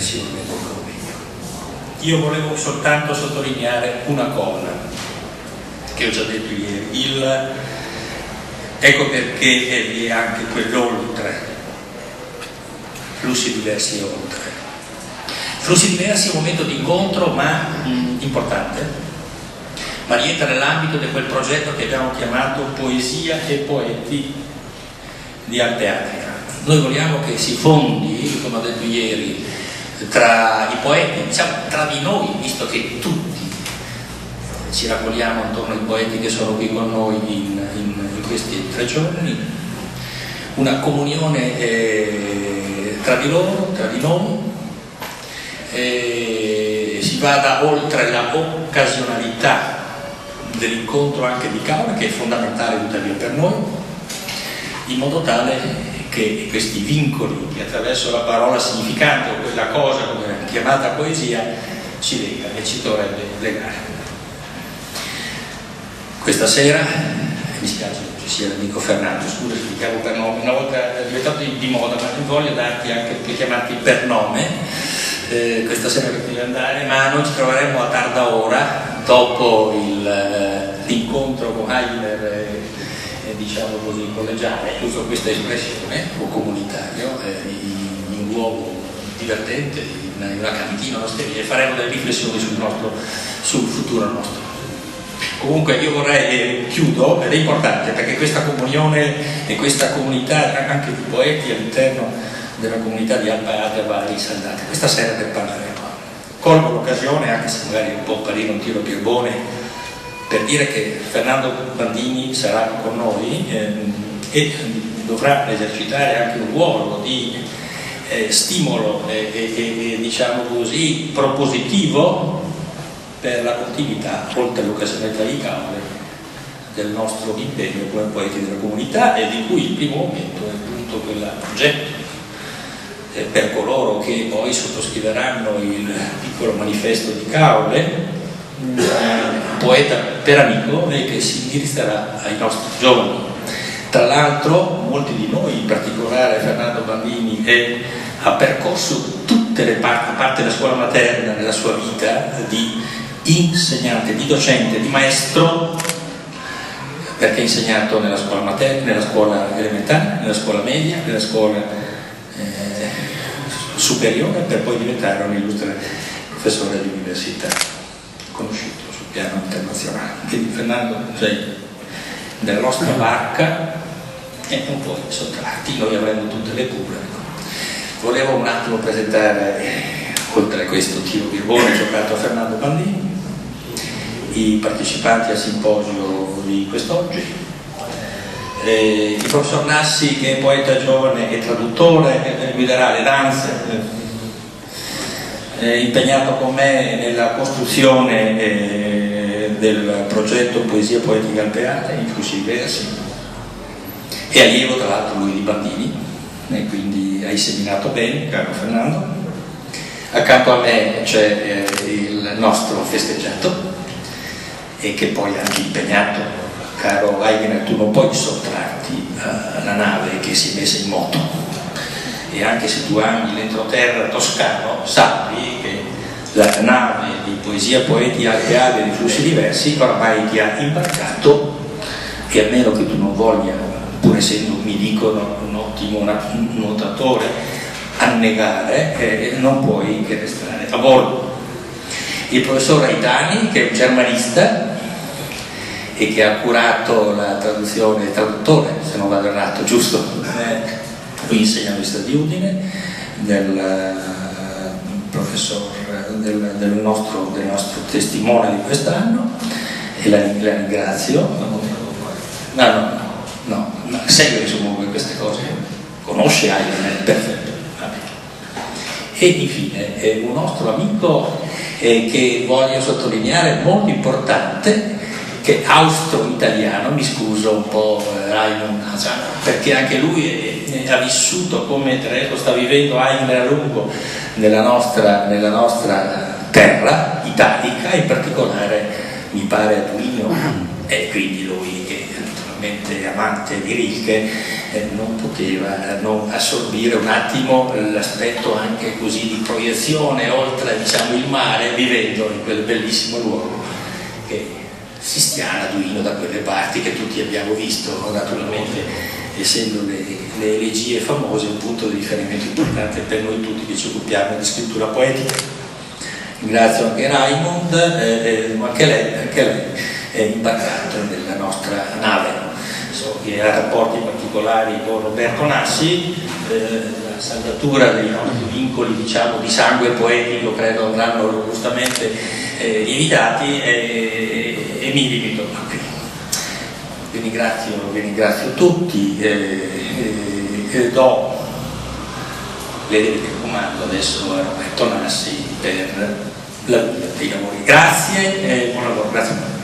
riflessione del convegno. Io volevo soltanto sottolineare una cosa che ho già detto ieri, ecco perché vi è anche quell'oltre, flussi diversi e oltre. Flussi diversi è un momento di incontro ma importante, ma rientra nell'ambito di quel progetto che abbiamo chiamato Poesia e Poeti di Alpe Adria. Noi vogliamo che si fondi, come ho detto ieri, tra i poeti, diciamo tra di noi, visto che tutti ci raccoliamo attorno ai poeti che sono qui con noi in questi 3 giorni, una comunione tra di loro, tra di noi, si vada oltre la occasionalità dell'incontro anche di Caule, che è fondamentale tuttavia per noi, in modo tale che questi vincoli che attraverso la parola significante o quella cosa come chiamata poesia ci lega e ci dovrebbe legare. Questa sera, mi spiace che ci sia l'amico Fernando, scusa se ti chiamo per nome, una volta è diventato di moda, ma non voglio darti anche per chiamarti per nome, questa sera che devi andare, ma noi ci troveremo a tarda ora, dopo l'incontro con Heiner, diciamo così, collegiale, uso questa espressione, o comunitario, in un luogo divertente, in una cantina, un'osteria, e faremo delle riflessioni sul futuro nostro. Comunque io vorrei, chiudo, ed è importante perché questa comunione e questa comunità anche di poeti all'interno della comunità di Alpe Adria va risaldata. Questa sera ne parleremo. Colgo l'occasione, anche se magari può apparire un tiro pirbone, per dire che Fernando Bandini sarà con noi e dovrà esercitare anche un ruolo di stimolo e diciamo così propositivo per la continuità, oltre all'occasionalità di Caule, del nostro impegno come poeti della comunità, e di cui il primo momento è appunto quel progetto per coloro che poi sottoscriveranno il piccolo manifesto di Caule, poeta per amico, e che si indirizzerà ai nostri giovani. Tra l'altro molti di noi, in particolare Fernando Bandini, ha percorso tutte le parti, a parte la scuola materna, nella sua vita di insegnante, di docente, di maestro, perché ha insegnato nella scuola materna, nella scuola elementare, nella scuola media, nella scuola superiore, per poi diventare un illustre professore all'università, conosciuto sul piano internazionale. Quindi Fernando, sei nella nostra barca e non puoi sottrarti, noi avremo tutte le cure. Volevo un attimo presentare, oltre a questo tiro birbone giocato a Fernando Bandini, i partecipanti al simposio di quest'oggi. Il professor Nassi, che è poeta giovane e traduttore, guiderà le danze, è impegnato con me nella costruzione del progetto Poesia Poetica Alpe Adria in flussi diversi, è allievo tra l'altro lui di Bandini, e quindi hai seminato bene, caro Fernando. Accanto a me c'è il nostro festeggiato, e che poi ha anche impegnato, caro Wegener, tu non puoi sottrarti alla nave che si è messa in moto, e anche se tu ami l'entroterra toscano, sappi che la nave di Poesia Poeti Alpe Adria di flussi diversi ormai ti ha imbarcato, e a meno che tu non voglia, pur essendo, mi dicono, un ottimo nuotatore, annegare, non puoi che restare a bordo. Il professor Aitani, che è un germanista e che ha curato la traduzione, traduttore, se non vado errato, giusto? Qui insegna all'Università di Udine, del professor, del nostro testimone di quest'anno, e la ringrazio. No, segue comunque queste cose, conosce Heiner, perfetto. E infine un nostro amico che voglio sottolineare, molto importante, che è austro-italiano, mi scuso un po' Raimond, perché anche lui ha vissuto, come tra l'altro sta vivendo Heiner a lungo, nella nostra terra italica, in particolare mi pare a Torino, e quindi lui che naturalmente amante di Rilke, non poteva non assorbire un attimo l'aspetto anche così di proiezione oltre, diciamo, il mare, vivendo in quel bellissimo luogo che Sistiana, Duino, da quelle parti che tutti abbiamo visto, naturalmente essendo le elegie famose un punto di riferimento importante per noi tutti che ci occupiamo di scrittura poetica. Ringrazio anche Raimond, anche lei è imbarcato nella nostra nave, so che ha rapporti particolari con Roberto Nassi, la saldatura dei nostri vincoli, diciamo, di sangue poetico credo andranno robustamente evitati e mi limito a qui. Vi ringrazio tutti, do le dediche comando adesso a Roberto Nassi per la via dei lavori. Grazie e buon lavoro, grazie.